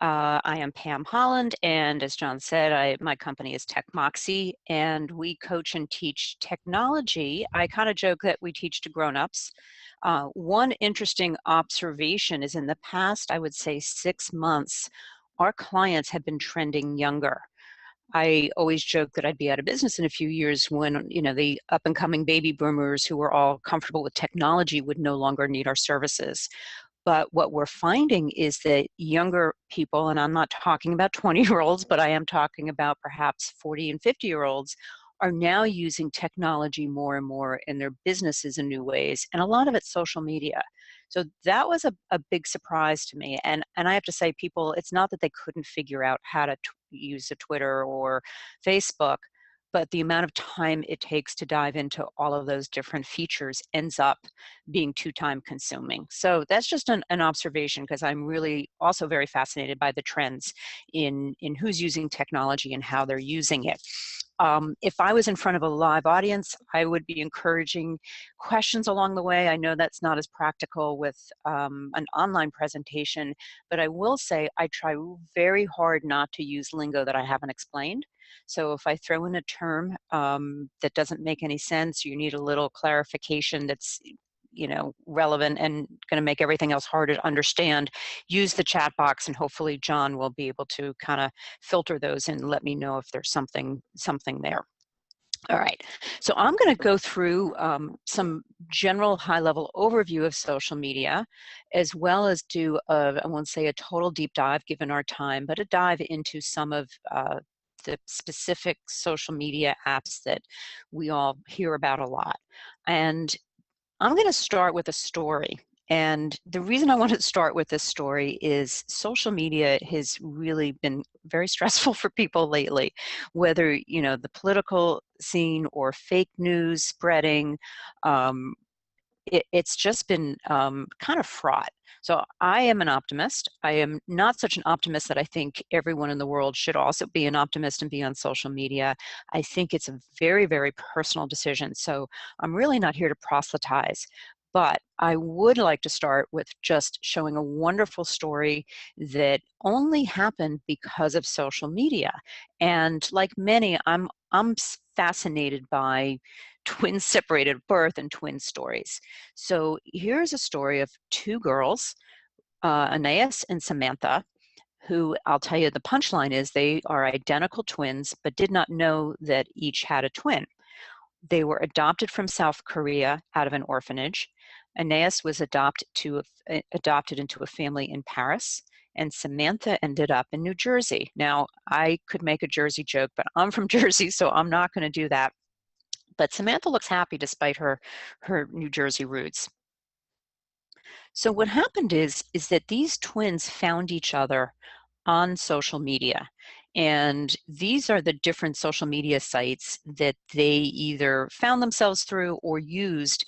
I am Pam Holland, and as John said, my company is Tech and we coach and teach technology. I kind of joke that we teach to grown-ups. One interesting observation is in the past, I would say 6 months, our clients have been trending younger. I always joke that I'd be out of business in a few years when, the up-and-coming baby boomers who were all comfortable with technology would no longer need our services. But what we're finding is that younger people, and I'm not talking about 20-year-olds, but I am talking about perhaps 40 and 50-year-olds, are now using technology more and more in their businesses in new ways, and a lot of it's social media. So that was a big surprise to me. And I have to say, people, it's not that they couldn't figure out how to use a Twitter or Facebook, but the amount of time it takes to dive into all of those different features ends up being too time consuming. So that's just an observation, because I'm really also very fascinated by the trends in who's using technology and how they're using it. If I was in front of a live audience, I would be encouraging questions along the way. I know that's not as practical with an online presentation, but I will say I try very hard not to use lingo that I haven't explained. So if I throw in a term that doesn't make any sense, you need a little clarification that's relevant and going to make everything else harder to understand, use the chat box, and hopefully John will be able to kind of filter those and let me know if there's something there. All right, so I'm going to go through some general high-level overview of social media, as well as do, I won't say a total deep dive given our time, but a dive into some of the specific social media apps that we all hear about a lot. And I'm going to start with a story. And the reason I want to start with this story is social media has really been very stressful for people lately, whether, the political scene or fake news spreading. It's just been kind of fraught. So I am an optimist. I am not such an optimist that I think everyone in the world should also be an optimist and be on social media. I think it's a very, very personal decision. So I'm really not here to proselytize. But I would like to start with just showing a wonderful story that only happened because of social media. And like many, I'm fascinated by twins separated at birth and twin stories. So here's a story of two girls, Anais and Samantha, who, I'll tell you, the punchline is they are identical twins, but did not know that each had a twin. They were adopted from South Korea out of an orphanage. Anais was adopted into a family in Paris, and Samantha ended up in New Jersey. Now, I could make a Jersey joke, but I'm from Jersey, so I'm not going to do that. But Samantha looks happy despite her New Jersey roots. So what happened is that these twins found each other on social media. And these are the different social media sites that they either found themselves through or used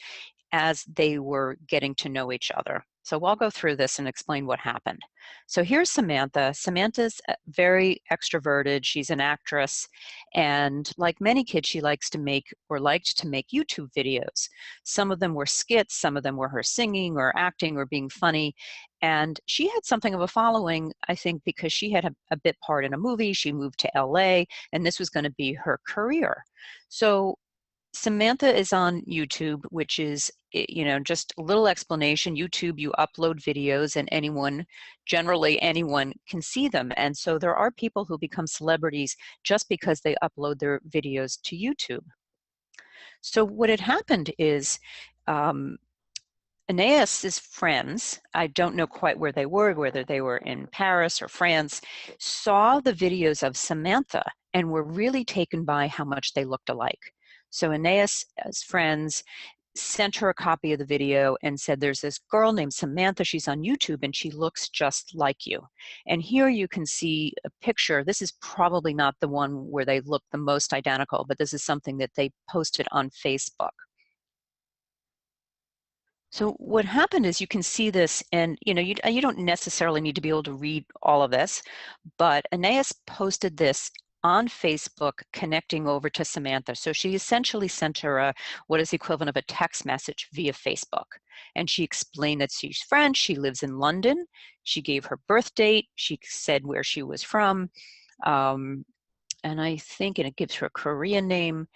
as they were getting to know each other. So I'll go through this and explain what happened. So here's Samantha. Samantha's very extroverted. She's an actress. And like many kids, she liked to make YouTube videos. Some of them were skits. Some of them were her singing or acting or being funny. And she had something of a following, I think, because she had a bit part in a movie. She moved to LA, and this was going to be her career. So Samantha is on YouTube, which is, just a little explanation. YouTube, you upload videos and generally anyone can see them. And so there are people who become celebrities just because they upload their videos to YouTube. So what had happened is Anais' friends, I don't know quite where they were, whether they were in Paris or France, saw the videos of Samantha and were really taken by how much they looked alike. So Anais' friends sent her a copy of the video and said, there's this girl named Samantha, she's on YouTube and she looks just like you. And here you can see a picture. This is probably not the one where they look the most identical, but this is something that they posted on Facebook. So what happened is you can see this, and you don't necessarily need to be able to read all of this, but Anais posted this on Facebook connecting over to Samantha. So she essentially sent her what is the equivalent of a text message via Facebook. And she explained that she's French, she lives in London, she gave her birth date, she said where she was from, and I think it gives her a Korean name.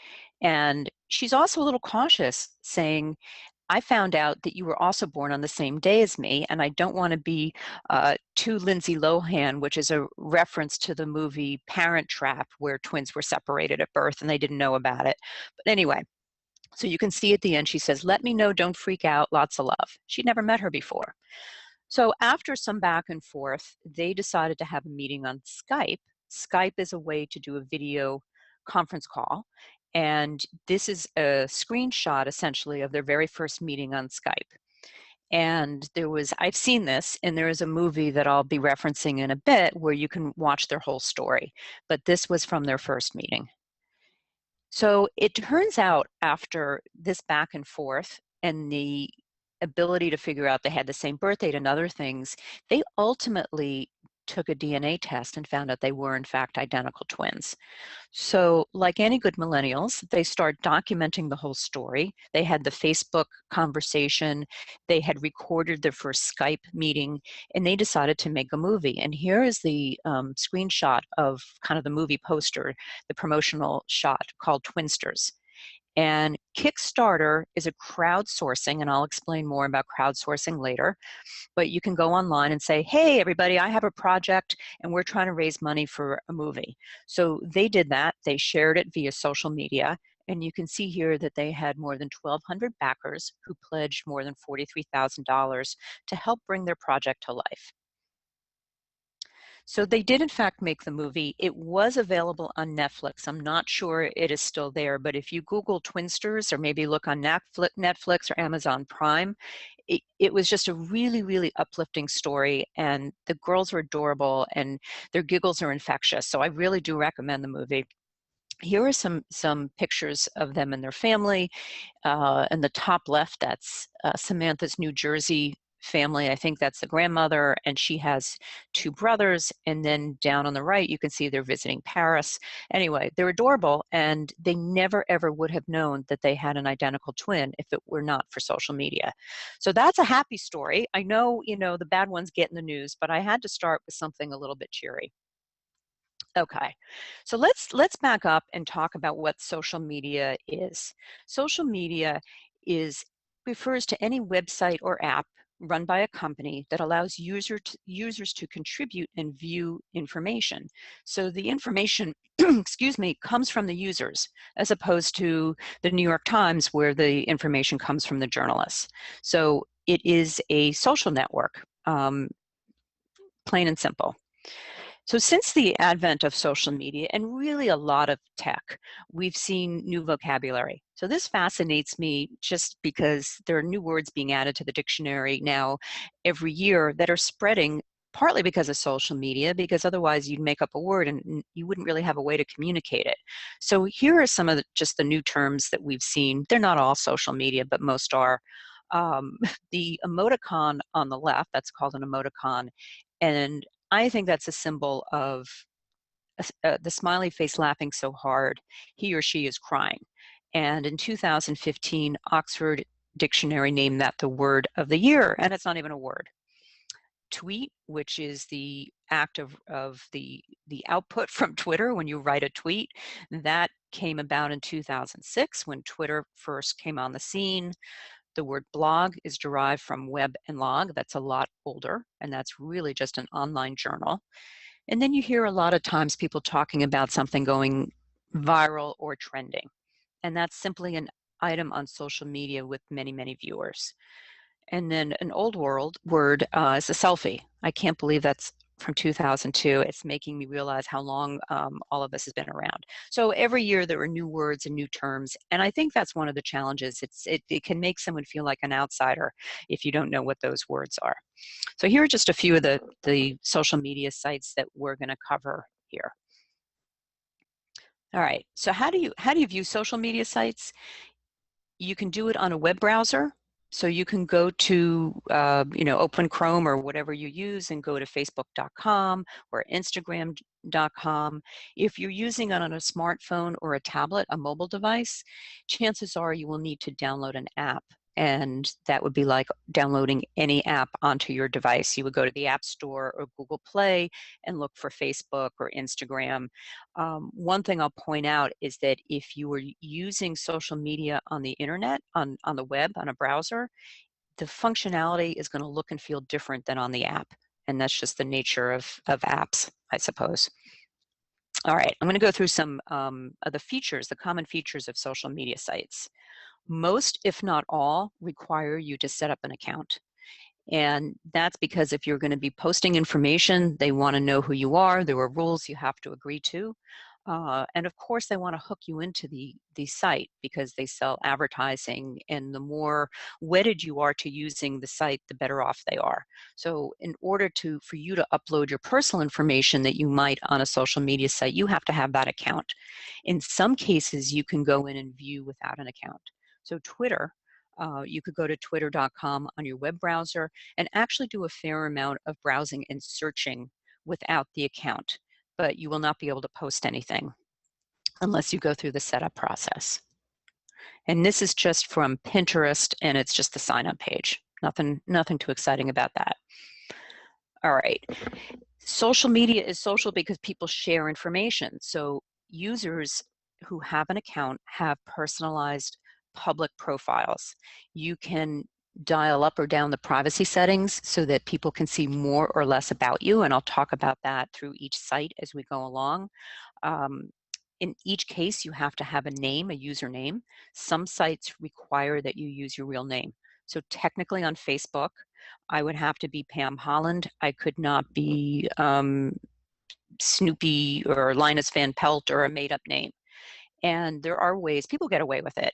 And she's also a little cautious, saying, I found out that you were also born on the same day as me, and I don't want to be too Lindsay Lohan, which is a reference to the movie Parent Trap, where twins were separated at birth and they didn't know about it. But anyway, so you can see at the end, she says, let me know, don't freak out, lots of love. She'd never met her before. So after some back and forth, they decided to have a meeting on Skype. Skype is a way to do a video conference call. And this is a screenshot essentially of their very first meeting on Skype. And I've seen this, and there is a movie that I'll be referencing in a bit where you can watch their whole story. But this was from their first meeting. So it turns out after this back and forth and the ability to figure out they had the same birth date and other things, they ultimately took a DNA test and found out they were in fact identical twins. So like any good millennials, they start documenting the whole story. They had the Facebook conversation, they had recorded their first Skype meeting, and they decided to make a movie. And here is the screenshot of kind of the movie poster, the promotional shot called Twinsters. And Kickstarter is a crowdsourcing, and I'll explain more about crowdsourcing later. But you can go online and say, hey, everybody, I have a project and we're trying to raise money for a movie. So they did that. They shared it via social media. And you can see here that they had more than 1,200 backers who pledged more than $43,000 to help bring their project to life. So they did in fact make the movie. It was available on Netflix. I'm not sure it is still there, but if you Google Twinsters or maybe look on Netflix or Amazon Prime, it was just a really, really uplifting story, and the girls are adorable and their giggles are infectious. So I really do recommend the movie. Here are some pictures of them and their family. In the top left, that's Samantha's New Jersey family. I think that's the grandmother, and she has 2 brothers. And then down on the right, you can see they're visiting Paris. Anyway, they're adorable, and they never ever would have known that they had an identical twin if it were not for social media. So that's a happy story. I know, the bad ones get in the news, but I had to start with something a little bit cheery. Okay, so let's back up and talk about what social media is. Social media refers to any website or app run by a company that allows users to contribute and view information. So the information, excuse me, comes from the users, as opposed to the New York Times, where the information comes from the journalists. So it is a social network, plain and simple. So since the advent of social media and really a lot of tech, we've seen new vocabulary. So this fascinates me just because there are new words being added to the dictionary now every year that are spreading, partly because of social media, because otherwise you'd make up a word and you wouldn't really have a way to communicate it. So here are some of just the new terms that we've seen. They're not all social media, but most are. The emoticon on the left, that's called an emoticon. And I think that's a symbol of the smiley face laughing so hard, he or she is crying. And in 2015, Oxford Dictionary named that the word of the year, and it's not even a word. Tweet, which is the act of the output from Twitter when you write a tweet, that came about in 2006 when Twitter first came on the scene. The word blog is derived from web and log. That's a lot older, and that's really just an online journal. And then you hear a lot of times people talking about something going viral or trending, and that's simply an item on social media with many, many viewers. And then an old world word is a selfie. I can't believe that's from 2002. It's making me realize how long all of this has been around. So every year there are new words and new terms, and I think that's one of the challenges. It can make someone feel like an outsider if you don't know what those words are. So here are just a few of the social media sites that we're going to cover here. All right, so how do you view social media sites? You can do it on a web browser, So you can go to, open Chrome or whatever you use and go to facebook.com or instagram.com. If you're using it on a smartphone or a tablet, a mobile device, chances are you will need to download an app. And that would be like downloading any app onto your device. You would go to the App Store or Google Play and look for Facebook or Instagram. One thing I'll point out is that if you were using social media on the internet, on the web, on a browser, the functionality is going to look and feel different than on the app. And that's just the nature of apps, I suppose. All right, I'm going to go through some of the features, the common features of social media sites. Most, if not all, require you to set up an account. And that's because if you're going to be posting information, they want to know who you are. There are rules you have to agree to. And of course, they want to hook you into the site because they sell advertising. And the more wedded you are to using the site, the better off they are. So in order for you to upload your personal information that you might on a social media site, you have to have that account. In some cases, you can go in and view without an account. So Twitter, you could go to twitter.com on your web browser and actually do a fair amount of browsing and searching without the account, but you will not be able to post anything unless you go through the setup process. And this is just from Pinterest, and it's just the sign-up page. Nothing too exciting about that. All right. Social media is social because people share information. So users who have an account have personalized public profiles. You can dial up or down the privacy settings so that people can see more or less about you, and I'll talk about that through each site as we go along. In each case, you have to have a name, a username. Some sites require that you use your real name. So technically on Facebook, I would have to be Pam Holland. I could not be Snoopy or Linus Van Pelt or a made-up name. And there are ways, people get away with it.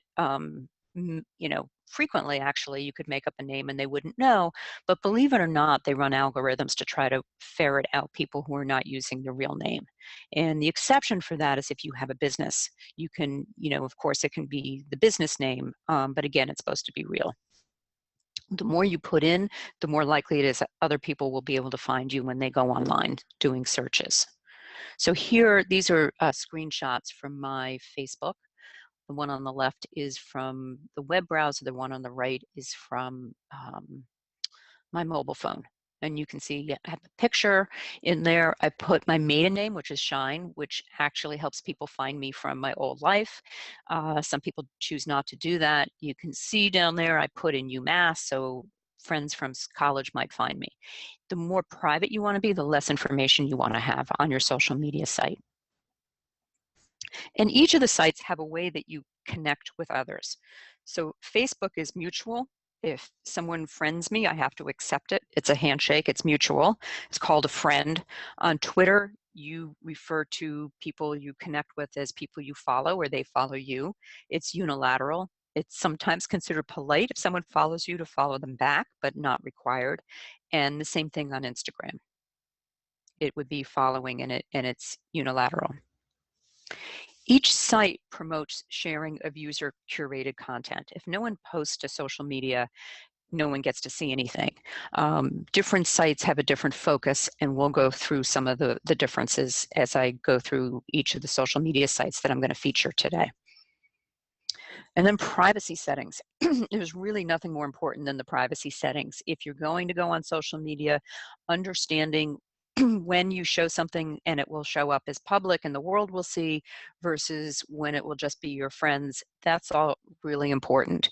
Frequently, actually, you could make up a name and they wouldn't know. But believe it or not, they run algorithms to try to ferret out people who are not using the real name. And the exception for that is if you have a business. You can, of course, it can be the business name, but again, it's supposed to be real. The more you put in, the more likely it is that other people will be able to find you when they go online doing searches. So here, these are screenshots from my Facebook. The one on the left is from the web browser. The one on the right is from my mobile phone. And you can see I have a picture in there. I put my maiden name, which is Shine, which actually helps people find me from my old life. Some people choose not to do that. You can see down there I put in UMass, so friends from college might find me. The more private you want to be, the less information you want to have on your social media site. And each of the sites have a way that you connect with others. So Facebook is mutual. If someone friends me, I have to accept it. It's a handshake, it's mutual. It's called a friend. On Twitter, you refer to people you connect with as people you follow or they follow you. It's unilateral. It's sometimes considered polite if someone follows you to follow them back, but not required. And the same thing on Instagram. It would be following and it's unilateral. Each site promotes sharing of user curated content. If no one posts to social media, no one gets to see anything. Different sites have a different focus, and we'll go through some of the differences as I go through each of the social media sites that I'm going to feature today. And then privacy settings. There's really nothing more important than the privacy settings. If you're going to go on social media, understanding when you show something and it will show up as public and the world will see versus when it will just be your friends, that's all really important.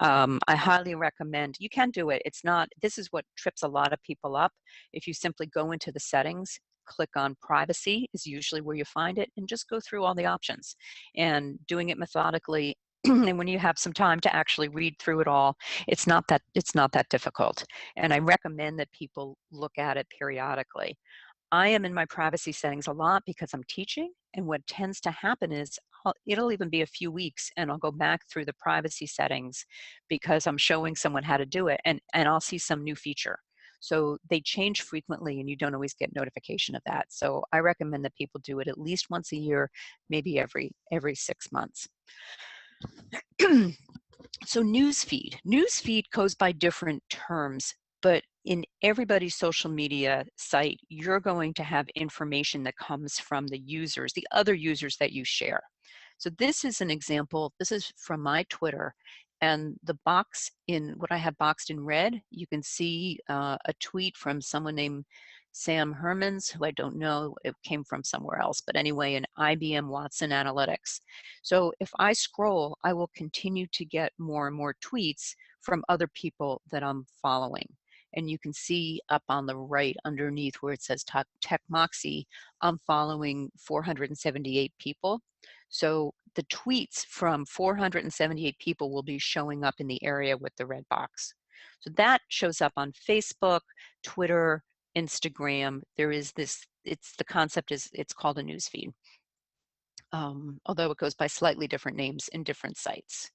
I highly recommend, you can do it. It's not, this is what trips a lot of people up. If you simply go into the settings, click on privacy is usually where you find it, and just go through all the options. And doing it methodically, and when you have some time to actually read through it all, it's not that difficult. And I recommend that people look at it periodically. I am in my privacy settings a lot because I'm teaching, and what tends to happen is it'll even be a few weeks and I'll go back through the privacy settings because I'm showing someone how to do it, and I'll see some new feature. So they change frequently and you don't always get notification of that. So I recommend that people do it at least once a year, maybe every 6 months. So newsfeed. Newsfeed goes by different terms, but in everybody's social media site, you're going to have information that comes from the users, the other users that you share. So this is an example. This is from my Twitter, and the box in what I have boxed in red, you can see a tweet from someone named Sam Hermans, who I don't know, it came from somewhere else, but anyway, in IBM Watson Analytics. So if I scroll, I will continue to get more and more tweets from other people that I'm following. And you can see up on the right underneath where it says Tech Moxie, I'm following 478 people. So the tweets from 478 people will be showing up in the area with the red box. So that shows up on Facebook, Twitter, Instagram. There is this, the concept is, it's called a newsfeed. Although it goes by slightly different names in different sites.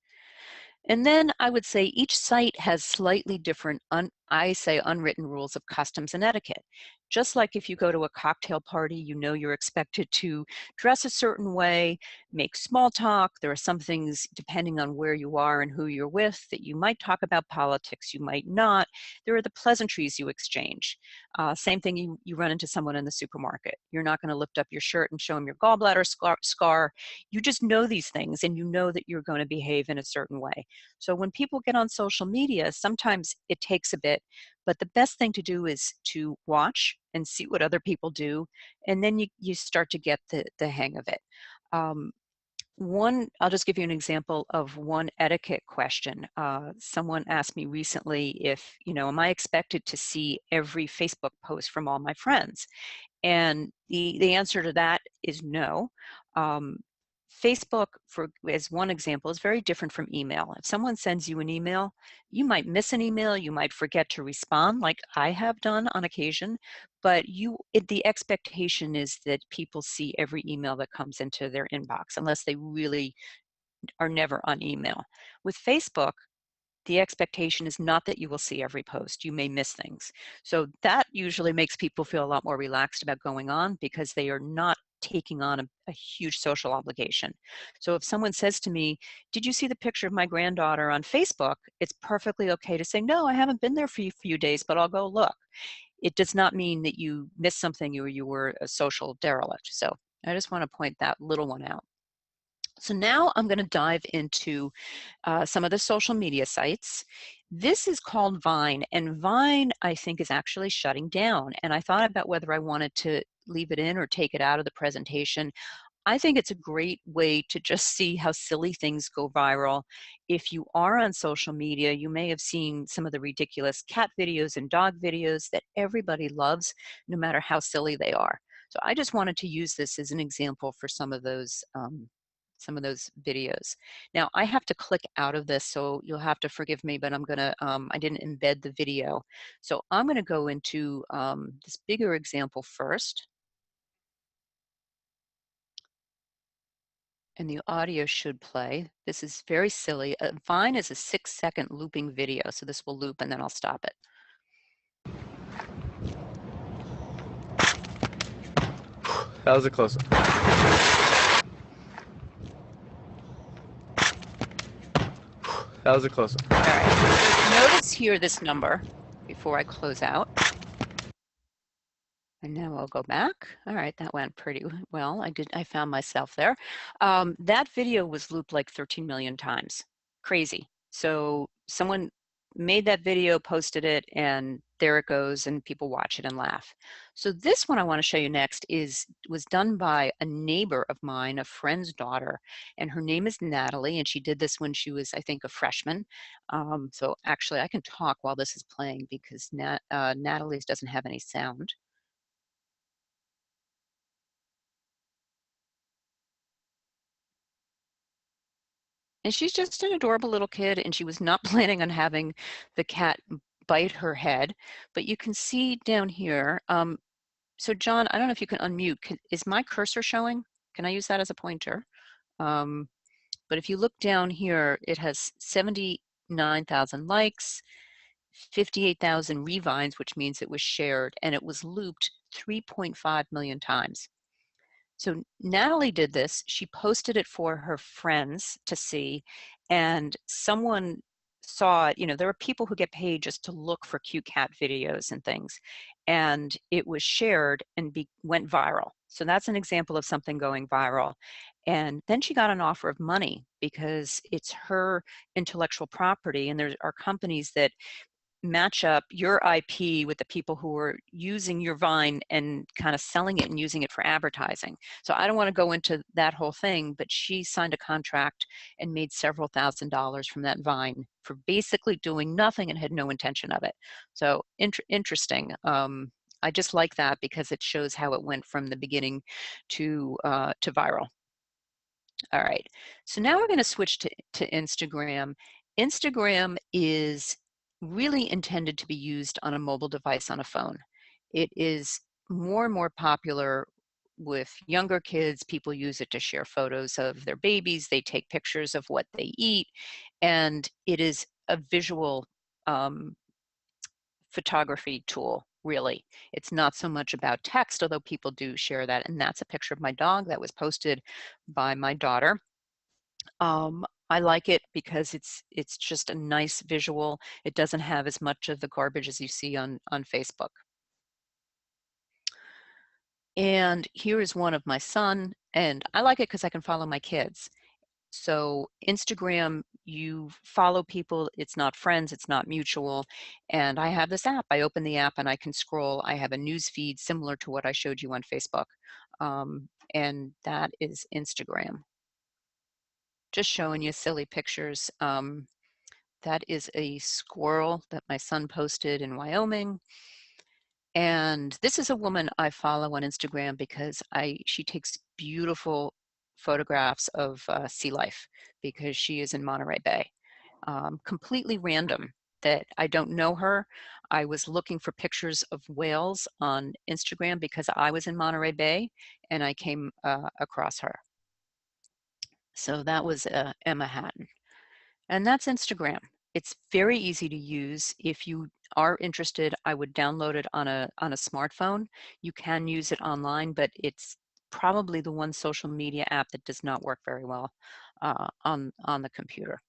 And then I would say each site has slightly different, I say unwritten rules of customs and etiquette. Just like if you go to a cocktail party, you know you're expected to dress a certain way, make small talk. There are some things, depending on where you are and who you're with, that you might talk about politics, you might not. There are the pleasantries you exchange. Same thing, you run into someone in the supermarket. You're not going to lift up your shirt and show them your gallbladder scar. You just know these things, and you know that you're going to behave in a certain way. So when people get on social media, sometimes it takes a bit, but the best thing to do is to watch and see what other people do, and then you start to get the hang of it. I'll just give you an example of one etiquette question. Someone asked me recently if, am I expected to see every Facebook post from all my friends? And the answer to that is no. Facebook, as one example, is very different from email. If someone sends you an email, you might miss an email, you might forget to respond, like I have done on occasion, but the expectation is that people see every email that comes into their inbox, unless they really are never on email. With Facebook, the expectation is not that you will see every post. You may miss things. So that usually makes people feel a lot more relaxed about going on, because they are not taking on a huge social obligation. So if someone says to me, did you see the picture of my granddaughter on Facebook? It's perfectly okay to say, no, I haven't been there for a few days, but I'll go look. It does not mean that you missed something or you were a social derelict. So I just want to point that little one out. So now I'm going to dive into some of the social media sites. This is called Vine, and Vine, I think, is actually shutting down. And I thought about whether I wanted to leave it in or take it out of the presentation. I think it's a great way to just see how silly things go viral. If you are on social media, you may have seen some of the ridiculous cat videos and dog videos that everybody loves, no matter how silly they are. So I just wanted to use this as an example for some of those videos. Now I have to click out of this, so you'll have to forgive me, but I didn't embed the video. So I'm gonna go into this bigger example first. And the audio should play. This is very silly. Vine is a 6-second looping video, so this will loop and then I'll stop it. That was a close one. That was a close one. All right. Notice here this number before I close out. And now I'll go back. All right, that went pretty well. I found myself there. That video was looped like 13 million times. Crazy. So someone made that video, posted it, and there it goes, and people watch it and laugh. So this one I want to show you next was done by a neighbor of mine, a friend's daughter, and her name is Natalie, and she did this when she was, I think, a freshman. So actually I can talk while this is playing, because Natalie's doesn't have any sound. And she's just an adorable little kid, and she was not planning on having the cat bite her head. But you can see down here, so John, I don't know if you can unmute. Is my cursor showing? Can I use that as a pointer? But if you look down here, it has 79,000 likes, 58,000 revines, which means it was shared, and it was looped 3.5 million times. So Natalie did this. She posted it for her friends to see, and someone saw it. You know, there are people who get paid just to look for cute cat videos and things, and it was shared and went viral. So that's an example of something going viral. And then she got an offer of money because it's her intellectual property, and there are companies that match up your IP with the people who are using your Vine and kind of selling it and using it for advertising. So I don't want to go into that whole thing, but she signed a contract and made several $1,000s from that Vine for basically doing nothing and had no intention of it. So interesting. I just like that because it shows how it went from the beginning to viral. All right, so now we're going to switch to Instagram. Instagram is really intended to be used on a mobile device on a phone. It is more and more popular with younger kids. People use it to share photos of their babies. They take pictures of what they eat, and it is a visual photography tool, really. It's not so much about text, although people do share that. And that's a picture of my dog that was posted by my daughter. I like it because it's just a nice visual. It doesn't have as much of the garbage as you see on Facebook. And here is one of my son, and I like it because I can follow my kids. So Instagram, you follow people, it's not friends, it's not mutual. And I have this app. I open the app and I can scroll. I have a news feed similar to what I showed you on Facebook. And that is Instagram. Just showing you silly pictures. That is a squirrel that my son posted in Wyoming. And this is a woman I follow on Instagram because she takes beautiful photographs of sea life because she is in Monterey Bay. Completely random that I don't know her. I was looking for pictures of whales on Instagram because I was in Monterey Bay and I came across her. So that was Emma Hatton. And that's Instagram. It's very easy to use. If you are interested, I would download it on a smartphone. You can use it online, but it's probably the one social media app that does not work very well on the computer.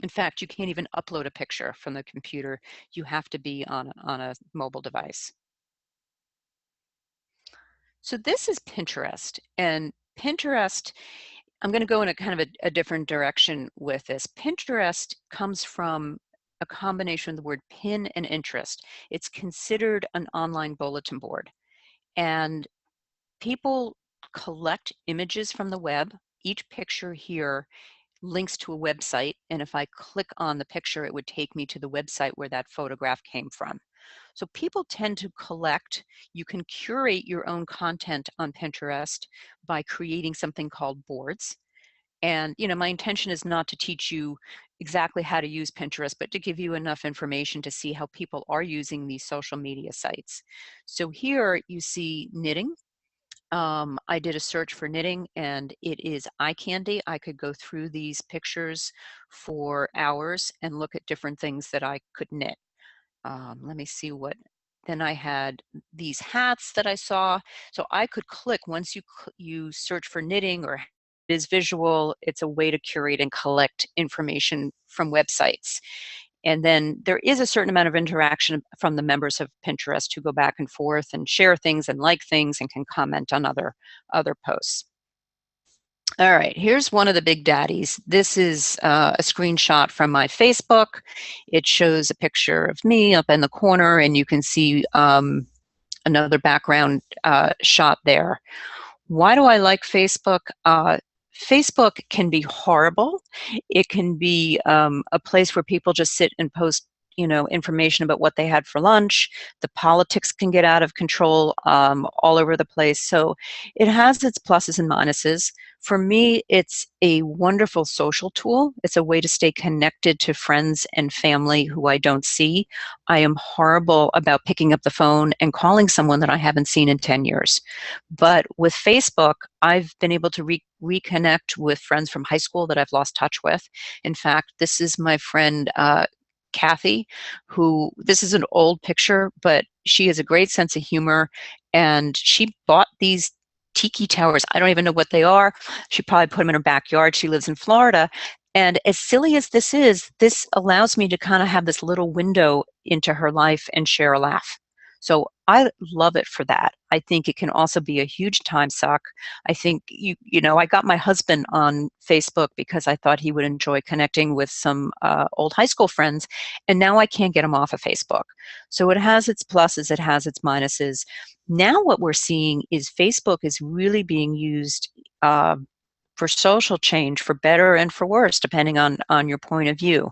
In fact, you can't even upload a picture from the computer. You have to be on a mobile device. So this is Pinterest, and Pinterest, I'm going to go in a kind of a different direction with this. Pinterest comes from a combination of the word pin and interest. It's considered an online bulletin board, and people collect images from the web. Each picture here links to a website, and if I click on the picture, it would take me to the website where that photograph came from. So people tend to collect. You can curate your own content on Pinterest by creating something called boards. And my intention is not to teach you exactly how to use Pinterest, but to give you enough information to see how people are using these social media sites. So here you see knitting. I did a search for knitting and it is eye candy. I could go through these pictures for hours and look at different things that I could knit. Let me see then I had these hats that I saw. So I could click, once you search for knitting or it is visual, it's a way to curate and collect information from websites. And then there is a certain amount of interaction from the members of Pinterest who go back and forth and share things and like things and can comment on other posts. All right, here's one of the big daddies. This is a screenshot from my Facebook. It shows a picture of me up in the corner, and you can see another background shot there. Why do I like Facebook? Facebook can be horrible. It can be a place where people just sit and post information about what they had for lunch. The politics can get out of control all over the place. So it has its pluses and minuses. For me, it's a wonderful social tool. It's a way to stay connected to friends and family who I don't see. I am horrible about picking up the phone and calling someone that I haven't seen in 10 years. But with Facebook, I've been able to reconnect with friends from high school that I've lost touch with. In fact, this is my friend Kathy, this is an old picture, but she has a great sense of humor, and she bought these tiki towers. I don't even know what they are. She probably put them in her backyard. She lives in Florida, And as silly as this is, this allows me to kind of have this little window into her life and share a laugh. So I love it for that. I think it can also be a huge time suck. I think, I got my husband on Facebook because I thought he would enjoy connecting with some old high school friends, and now I can't get him off of Facebook. So it has its pluses, it has its minuses. Now what we're seeing is Facebook is really being used for social change, for better and for worse, depending on your point of view.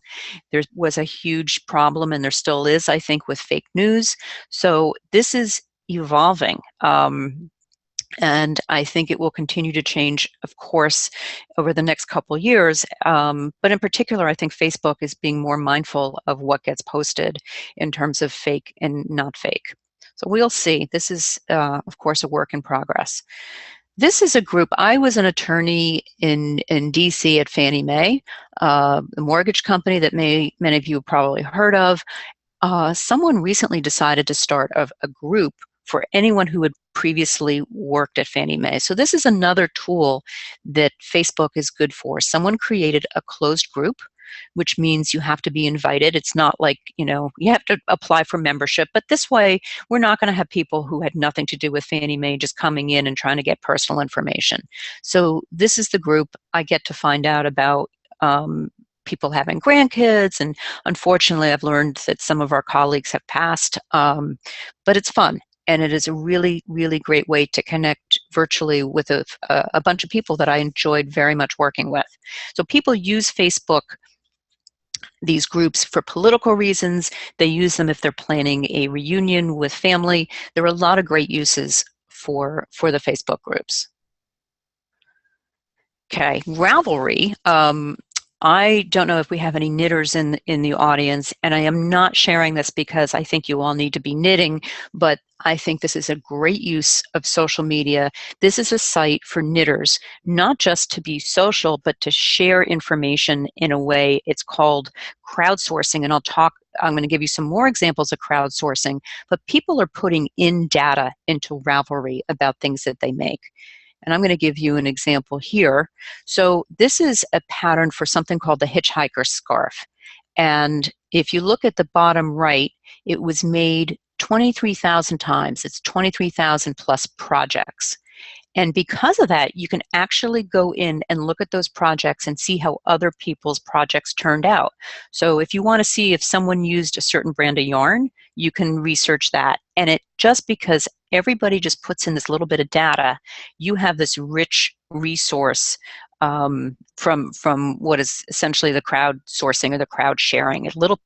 There was a huge problem, and there still is, I think, with fake news. So this is evolving. And I think it will continue to change, of course, over the next couple of years. But in particular, I think Facebook is being more mindful of what gets posted in terms of fake and not fake. So we'll see. This is, of course, a work in progress. This is a group. I was an attorney in DC at Fannie Mae, the mortgage company that many of you have probably heard of. Someone recently decided to start a group for anyone who had previously worked at Fannie Mae. So this is another tool that Facebook is good for. Someone created a closed group, which means you have to be invited. It's not like, you have to apply for membership, but this way we're not going to have people who had nothing to do with Fannie Mae just coming in and trying to get personal information. So this is the group. I get to find out about people having grandkids, and unfortunately I've learned that some of our colleagues have passed, but it's fun. And it is a really, really great way to connect virtually with a bunch of people that I enjoyed very much working with. So people use Facebook, these groups, for political reasons. They use them if they're planning a reunion with family. There are a lot of great uses for the Facebook groups. Okay, Ravelry. I don't know if we have any knitters in the audience, and I am not sharing this because I think you all need to be knitting, but I think this is a great use of social media. This is a site for knitters, not just to be social, but to share information in a way. It's called crowdsourcing, and I'm going to give you some more examples of crowdsourcing, but people are putting in data into Ravelry about things that they make. And I'm going to give you an example here. So this is a pattern for something called the hitchhiker scarf. And if you look at the bottom right, it was made 23,000 times. It's 23,000 plus projects. And because of that, you can actually go in and look at those projects and see how other people's projects turned out. So if you want to see if someone used a certain brand of yarn, you can research that. And it just because everybody just puts in this little bit of data, you have this rich resource from what is essentially the crowdsourcing or the crowd sharing. Little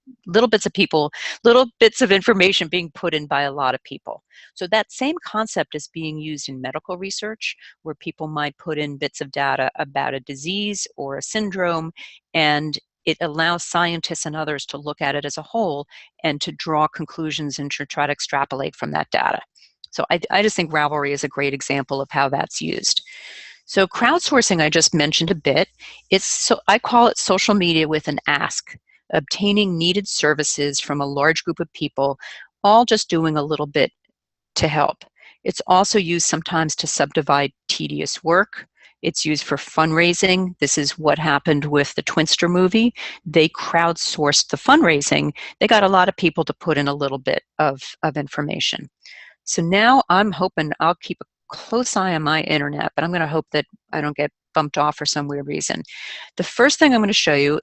bits of people, little bits of information being put in by a lot of people. So that same concept is being used in medical research, where people might put in bits of data about a disease or a syndrome, and it allows scientists and others to look at it as a whole and to draw conclusions and to try to extrapolate from that data. So I just think Ravelry is a great example of how that's used. So crowdsourcing, I just mentioned a bit. I call it social media with an ask, obtaining needed services from a large group of people, all just doing a little bit to help. It's also used sometimes to subdivide tedious work. It's used for fundraising. This is what happened with the Twinster movie. They crowdsourced the fundraising. They got a lot of people to put in a little bit of information. So now I'm hoping I'll keep a close eye on my internet, but I'm going to hope that I don't get bumped off for some weird reason. The first thing I'm going to show you,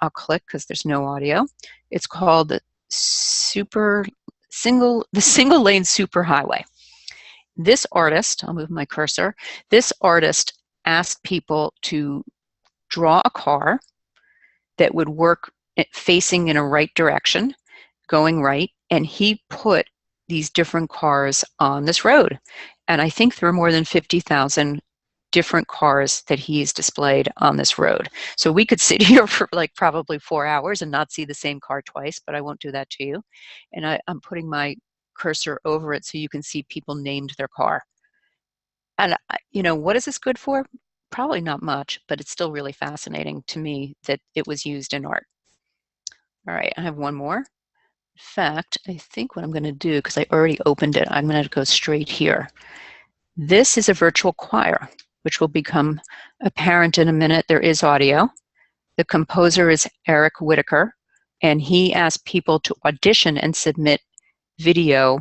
I'll click because there's no audio. It's called the single lane superhighway. This artist, I'll move my cursor, this artist asked people to draw a car that would work facing in a right direction, going right, and he put these different cars on this road. And I think there are more than 50,000 different cars that he's displayed on this road. So we could sit here for like probably 4 hours and not see the same car twice, but I won't do that to you. And I'm putting my cursor over it so you can see people named their car. And what is this good for? Probably not much, but it's still really fascinating to me that it was used in art. All right, I have one more. In fact, I think what I'm going to do, because I already opened it, I'm going to go straight here. This is a virtual choir, which will become apparent in a minute. There is audio. The composer is Eric Whitaker, and he asked people to audition and submit video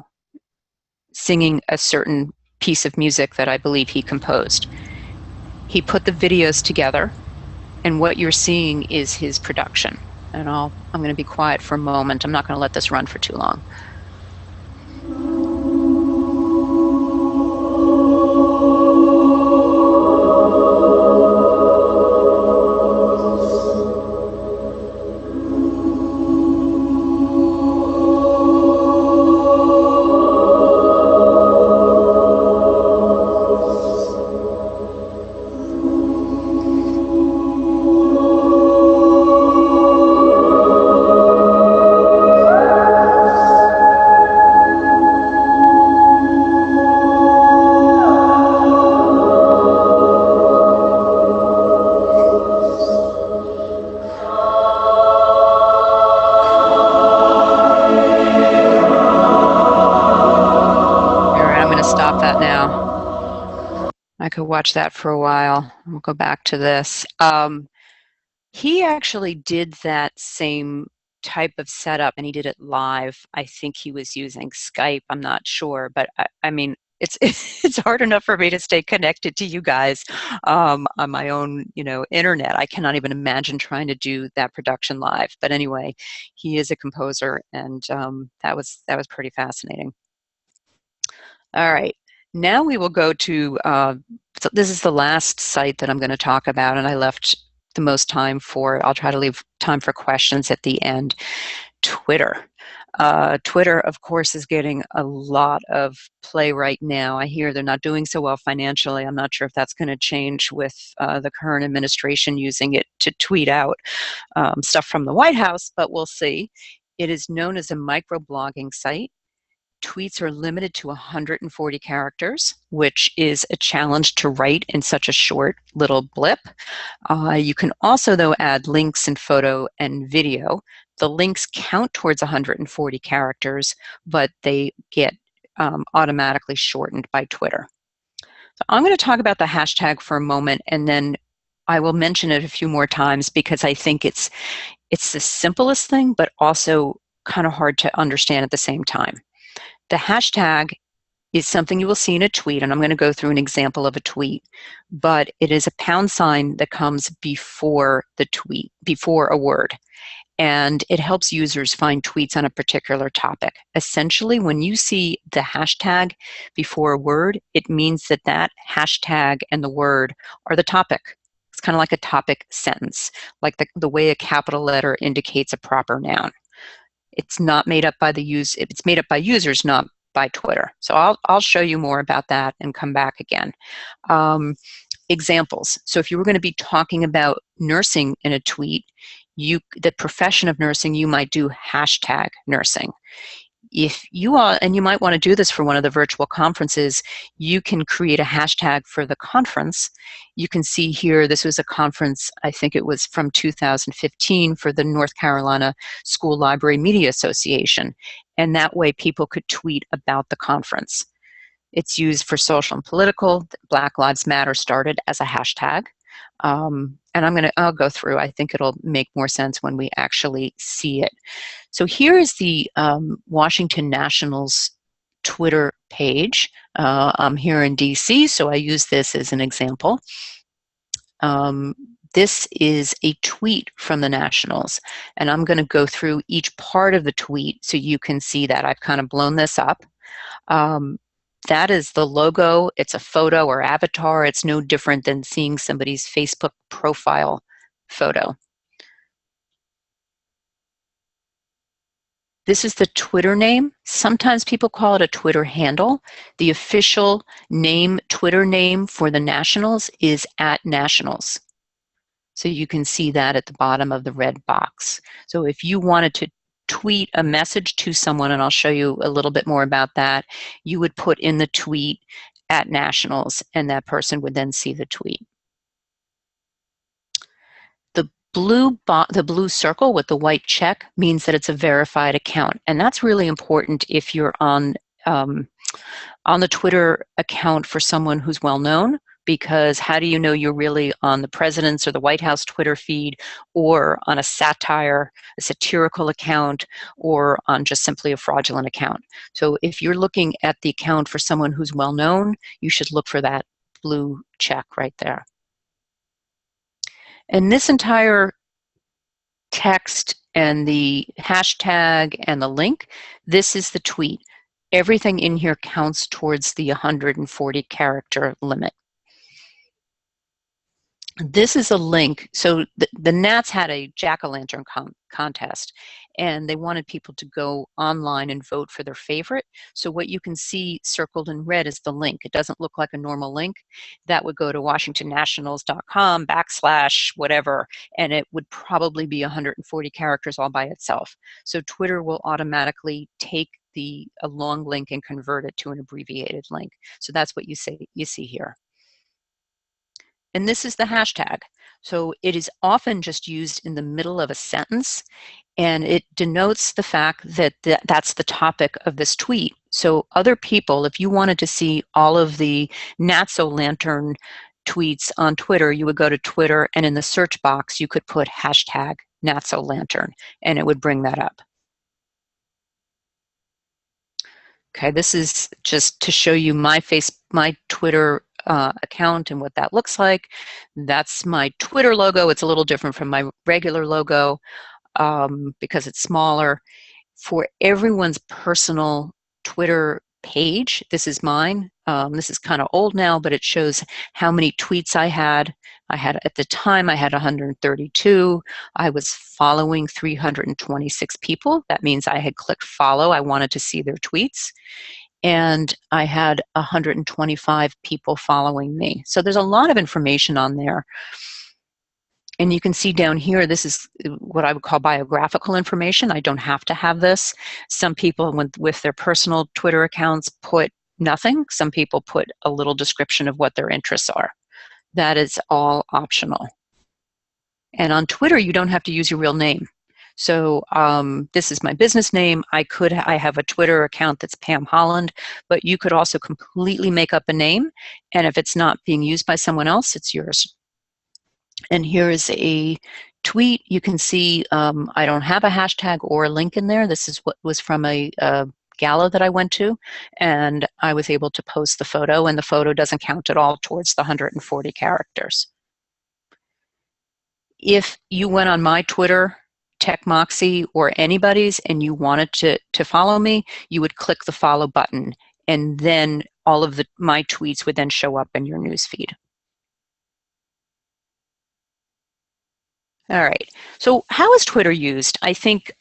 singing a certain piece of music that I believe he composed. He put the videos together, and what you're seeing is his production. And I'm going to be quiet for a moment. I'm not going to let this run for too long. I could watch that for a while. We'll go back to this. He actually did that same type of setup, and he did it live. I think he was using Skype. I'm not sure, but I mean, it's hard enough for me to stay connected to you guys on my own, internet. I cannot even imagine trying to do that production live. But anyway, he is a composer, and that was pretty fascinating. All right. Now we will go to, so this is the last site that I'm going to talk about, and I left the most time for it. I'll try to leave time for questions at the end. Twitter. Twitter, of course, is getting a lot of play right now. I hear they're not doing so well financially. I'm not sure if that's going to change with the current administration using it to tweet out stuff from the White House, but we'll see. It is known as a microblogging site. Tweets are limited to 140 characters, which is a challenge to write in such a short little blip. You can also, though, add links and photo and video. The links count towards 140 characters, but they get automatically shortened by Twitter. So I'm going to talk about the hashtag for a moment, and then I will mention it a few more times because I think it's the simplest thing, but also kind of hard to understand at the same time. The hashtag is something you will see in a tweet, and I'm going to go through an example of a tweet, but it is a pound sign that comes before the tweet, before a word, and it helps users find tweets on a particular topic. Essentially, when you see the hashtag before a word, it means that that hashtag and the word are the topic. It's kind of like a topic sentence, like the way a capital letter indicates a proper noun. It's not made up by it's made up by users, not by Twitter. So I'll show you more about that and come back again. Examples. So if you were going to be talking about nursing in a tweet, the profession of nursing, you might do hashtag nursing. If you are, and you might want to do this for one of the virtual conferences, you can create a hashtag for the conference. You can see here, this was a conference, I think it was from 2015 for the North Carolina School Library Media Association. And that way people could tweet about the conference. It's used for social and political. Black Lives Matter started as a hashtag. And I'll go through. I think it'll make more sense when we actually see it. So here is the Washington Nationals Twitter page. I'm here in DC, so I use this as an example. This is a tweet from the Nationals, and I'm going to go through each part of the tweet so you can see that. I've kind of blown this up. That is the logo. It's a photo or avatar. It's no different than seeing somebody's Facebook profile photo. This is the Twitter name. Sometimes people call it a Twitter handle. The official name, Twitter name for the Nationals is @Nationals. So you can see that at the bottom of the red box. So if you wanted to tweet a message to someone, and I'll show you a little bit more about that, you would put in the tweet @Nationals, and that person would then see the tweet. The blue circle with the white check means that it's a verified account, and that's really important if you're on the Twitter account for someone who's well known, because how do you know you're really on the president's or the White House Twitter feed, or on a satirical account, or on just simply a fraudulent account? So if you're looking at the account for someone who's well known, you should look for that blue check right there. And this entire text and the hashtag and the link, this is the tweet. Everything in here counts towards the 140 character limit. This is a link. So the Nats had a jack-o'-lantern contest, and they wanted people to go online and vote for their favorite. So what you can see circled in red is the link. It doesn't look like a normal link. That would go to washingtonnationals.com/whatever, and it would probably be 140 characters all by itself. So Twitter will automatically take a long link and convert it to an abbreviated link. So that's what you see here. And this is the hashtag. So it is often just used in the middle of a sentence, and it denotes the fact that that's the topic of this tweet. So other people, if you wanted to see all of the Natso-Lantern tweets on Twitter, you would go to Twitter, and in the search box, you could put hashtag Natso-Lantern, and it would bring that up. Okay, this is just to show you my Twitter account and what that looks like. That's my Twitter logo. It's a little different from my regular logo because it's smaller. For everyone's personal Twitter page, this is mine. This is kind of old now, but it shows how many tweets I had. At the time, I had 132. I was following 326 people. That means I had clicked follow. I wanted to see their tweets. And I had 125 people following me. So there's a lot of information on there. And you can see down here, this is what I would call biographical information. I don't have to have this. Some people with their personal Twitter accounts put nothing. Some people put a little description of what their interests are. That is all optional. And on Twitter, you don't have to use your real name. So this is my business name. I have a Twitter account that's Pam Holland, but you could also completely make up a name. And if it's not being used by someone else, it's yours. And here is a tweet. You can see I don't have a hashtag or a link in there. This is what was from a gala that I went to, and I was able to post the photo, and the photo doesn't count at all towards the 140 characters. If you went on my Twitter, TechMoxie, or anybody's, and you wanted to follow me, you would click the follow button, and then all of my tweets would then show up in your newsfeed. All right, so how is Twitter used? I think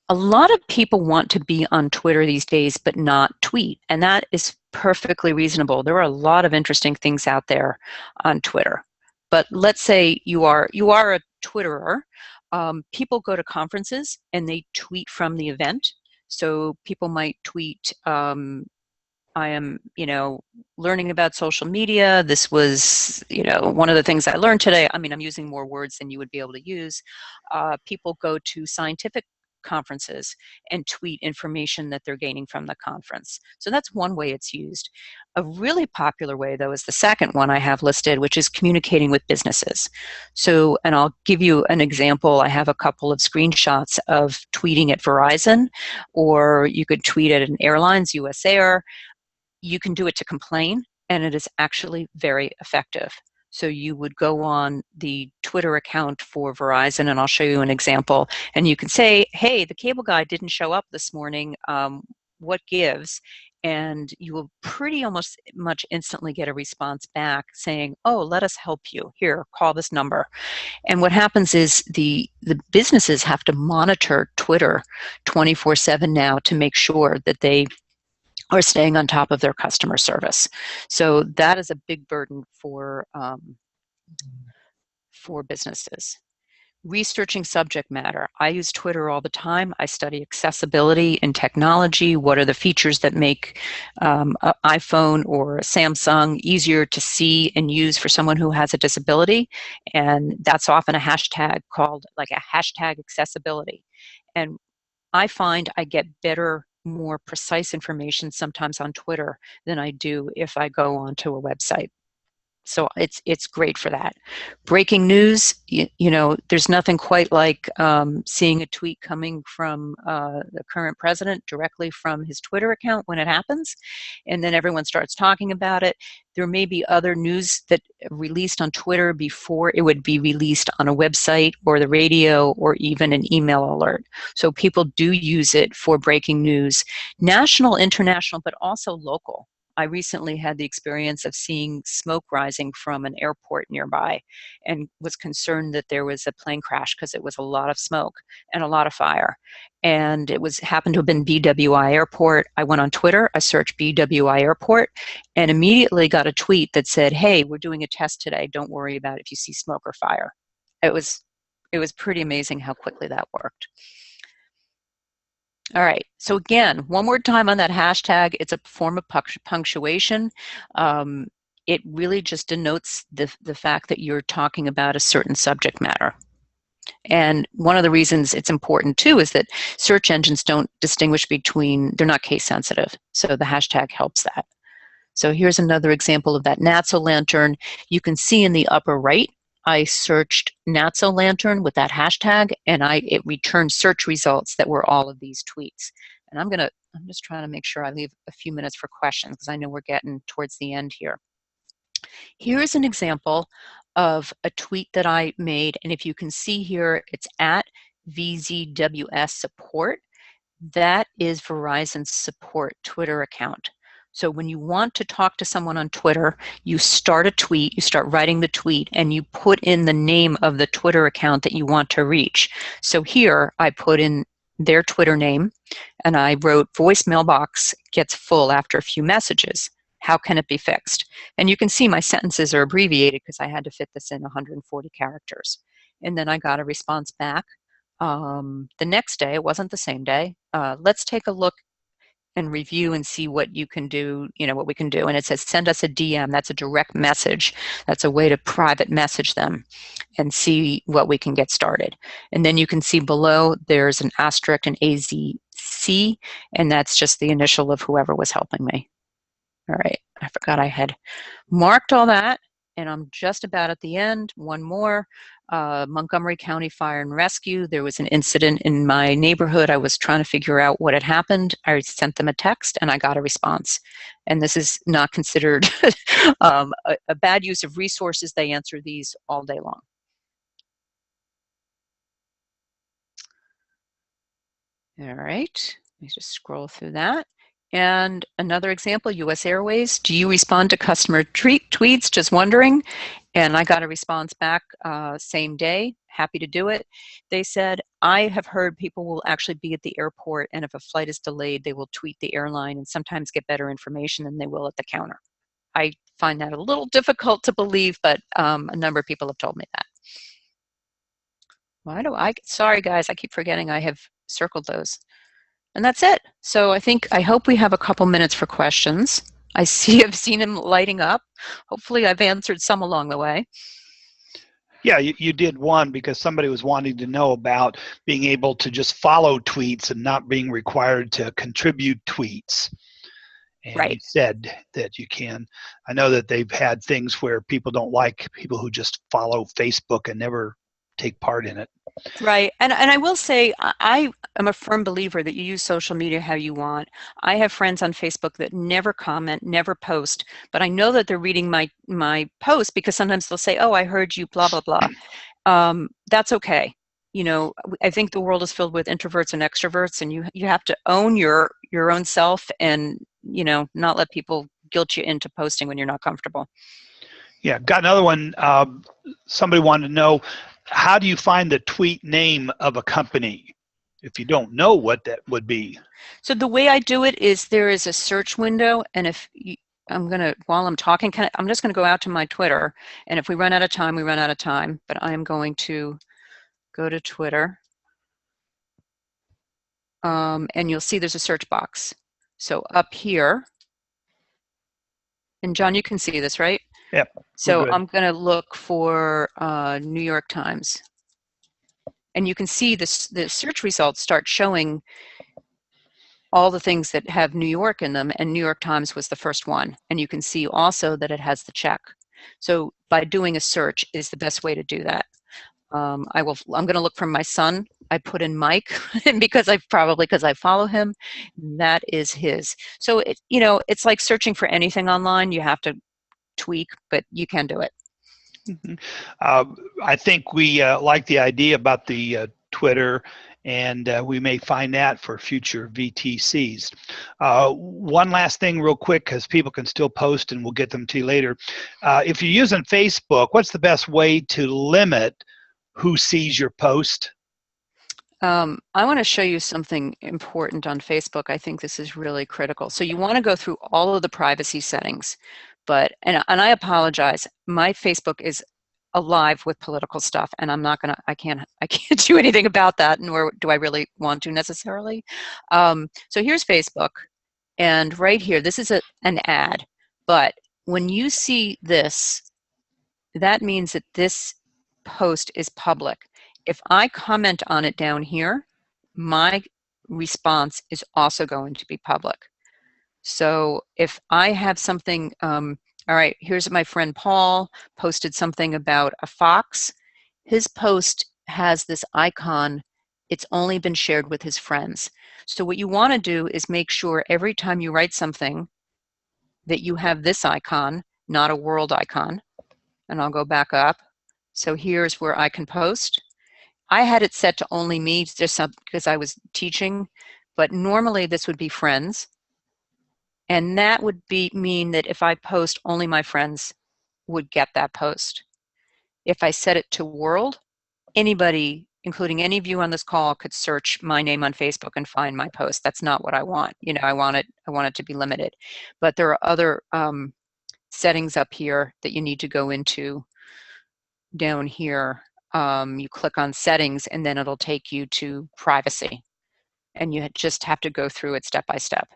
a lot of people want to be on Twitter these days, but not tweet, and that is perfectly reasonable. There are a lot of interesting things out there on Twitter. But let's say you are a Twitterer. People go to conferences and they tweet from the event. So people might tweet, I am, learning about social media. This was, one of the things I learned today. I mean, I'm using more words than you would be able to use. People go to scientific conferences and tweet information that they're gaining from the conference. So that's one way it's used. A really popular way, though, is the second one I have listed, which is communicating with businesses. So, and I'll give you an example. I have a couple of screenshots of tweeting at Verizon, or you could tweet at an airline's, US Air. You can do it to complain, and it is actually very effective. So you would go on the Twitter account for Verizon, and I'll show you an example, and you can say, hey, the cable guy didn't show up this morning, what gives? And you will pretty almost much instantly get a response back saying, oh, let us help you. Here, call this number. And what happens is the businesses have to monitor Twitter 24/7 now to make sure that they are staying on top of their customer service. So that is a big burden for businesses. Researching subject matter. I use Twitter all the time. I study accessibility and technology. What are the features that make an iPhone or a Samsung easier to see and use for someone who has a disability? And that's often a hashtag called like a hashtag accessibility. And I find I get better more precise information sometimes on Twitter than I do if I go onto a website. So it's great for that. Breaking news, you know, there's nothing quite like seeing a tweet coming from the current president directly from his Twitter account when it happens, and then everyone starts talking about it. There may be other news that released on Twitter before it would be released on a website or the radio or even an email alert. So people do use it for breaking news, national, international, but also local. I recently had the experience of seeing smoke rising from an airport nearby and was concerned that there was a plane crash because it was a lot of smoke and a lot of fire. And it happened to have been BWI Airport. I went on Twitter, I searched BWI Airport, and immediately got a tweet that said, "Hey, we're doing a test today. Don't worry about it if you see smoke or fire." It was pretty amazing how quickly that worked. All right, so again, one more time on that hashtag, it's a form of punctuation. It really just denotes the fact that you're talking about a certain subject matter. And one of the reasons it's important too is that search engines don't distinguish between, they're not case sensitive, so the hashtag helps that. So here's another example of that Natso lantern. You can see in the upper right, I searched Natso lantern with that hashtag, and it returned search results that were all of these tweets. And I'm just trying to make sure I leave a few minutes for questions because I know we're getting towards the end here. Here's an example of a tweet that I made, and if you can see here, it's at VZWS support. That is Verizon's support Twitter account. So when you want to talk to someone on Twitter, you start a tweet, you start writing the tweet, and you put in the name of the Twitter account that you want to reach. So here I put in their Twitter name, and I wrote, "Voicemail box gets full after a few messages. How can it be fixed?" And you can see my sentences are abbreviated because I had to fit this in 140 characters. And then I got a response back. The next day, it wasn't the same day. Let's take a look and review and see what you can do, you know, what we can do. And it says, send us a DM. That's a direct message. That's a way to private message them and see what we can get started. And then you can see below, there's an asterisk and AZC, and that's just the initial of whoever was helping me. All right, I forgot I had marked all that, and I'm just about at the end. One more. Montgomery County Fire and Rescue. There was an incident in my neighborhood. I was trying to figure out what had happened. I sent them a text and I got a response. And this is not considered a bad use of resources. They answer these all day long. All right, let me just scroll through that. And another example, US Airways, do you respond to customer tweets? Just wondering. And I got a response back same day, happy to do it. They said, I have heard people will actually be at the airport, and if a flight is delayed, they will tweet the airline and sometimes get better information than they will at the counter. I find that a little difficult to believe, but a number of people have told me that. Sorry guys, I keep forgetting I have circled those. And that's it. So I hope we have a couple minutes for questions. I've seen him lighting up. Hopefully I've answered some along the way. Yeah, you did one because somebody was wanting to know about being able to just follow tweets and not being required to contribute tweets. And right. You said that you can. I know that they've had things where people don't like people who just follow Facebook and never take part in it. Right. And I will say, I am a firm believer that you use social media how you want. I have friends on Facebook that never comment, never post, but I know that they're reading my post because sometimes they'll say, oh, I heard you, blah, blah, blah. That's okay. You know, I think the world is filled with introverts and extroverts, and you have to own your own self and, you know, not let people guilt you into posting when you're not comfortable. Yeah, got another one. Somebody wanted to know, how do you find the tweet name of a company if you don't know what that would be? So the way I do it is there is a search window, and if you, while I'm talking, I'm just gonna go out to my Twitter, and if we run out of time, we run out of time, but I am going to go to Twitter, and you'll see there's a search box. So up here, and John, you can see this, right? Yep. So I'm gonna look for New York Times. And you can see the search results start showing all the things that have New York in them, and New York Times was the first one. And you can see also that it has the check. So by doing a search is the best way to do that. I'm going to look for my son. I put in Mike, and because I follow him, that is his. So it's like searching for anything online. You have to tweak, but you can do it. Mm-hmm. I think we like the idea about the Twitter, and we may find that for future VTCs. One last thing real quick, because people can still post and we'll get them to you later. If you're using Facebook, what's the best way to limit who sees your post? I want to show you something important on Facebook. I think this is really critical. So you want to go through all of the privacy settings, and I apologize. My Facebook is alive with political stuff, and I can't do anything about that, nor do I really want to necessarily. So here's Facebook, and right here, this is an ad. But when you see this, that means that this post is public. If I comment on it down here, my response is also going to be public. So if I have something, all right, here's my friend Paul posted something about a fox. His post has this icon. It's only been shared with his friends. So what you want to do is make sure every time you write something that you have this icon, not a world icon. And I'll go back up. So here's where I can post. I had it set to only me just because I was teaching, but normally this would be friends. And that would mean that if I post, only my friends would get that post. If I set it to world, anybody, including any of you on this call, could search my name on Facebook and find my post. That's not what I want. I want it to be limited. But there are other settings up here that you need to go into down here. You click on settings, and then it'll take you to privacy. And you just have to go through it step by step.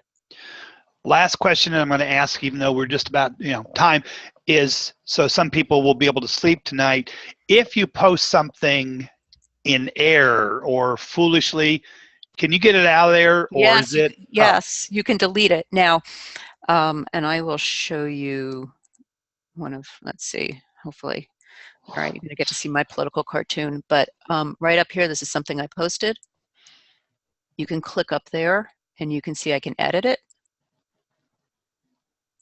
Last question I'm going to ask, even though we're just about time, is so some people will be able to sleep tonight. If you post something in error or foolishly, can you get it out of there, or yes, is it? Yes, you can delete it now. And I will show you one of, let's see, hopefully. All right, you're going to get to see my political cartoon. But right up here, this is something I posted. You can click up there, and you can see I can edit it.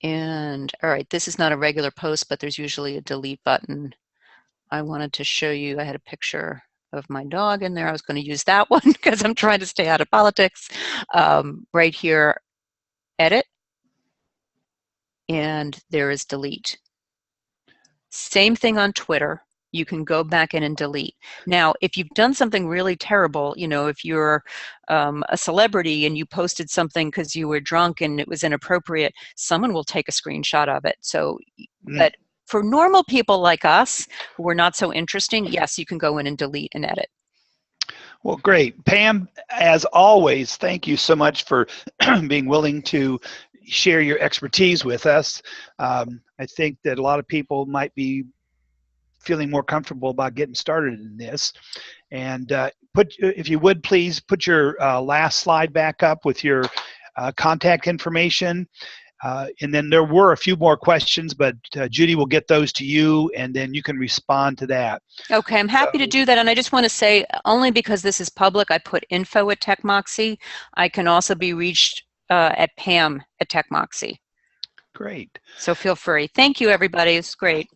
And all right, this is not a regular post, but there's usually a delete button. I wanted to show you, I had a picture of my dog in there. I was going to use that one because I'm trying to stay out of politics. Right here, edit, and there is delete. Same thing on Twitter. You can go back in and delete. Now, if you've done something really terrible, if you're a celebrity and you posted something because you were drunk and it was inappropriate, someone will take a screenshot of it. So, but for normal people like us who are not so interesting, yes, you can go in and delete and edit. Well, great. Pam, as always, thank you so much for being willing to share your expertise with us. I think that a lot of people might be feeling more comfortable about getting started in this. And if you would, please put your last slide back up with your contact information. And then there were a few more questions, but Judy will get those to you, and then you can respond to that. Okay, I'm happy to do that. And I just want to say, only because this is public, I put info@TechMoxie. I can also be reached at Pam@TechMoxie. Great. So feel free. Thank you, everybody. It's great.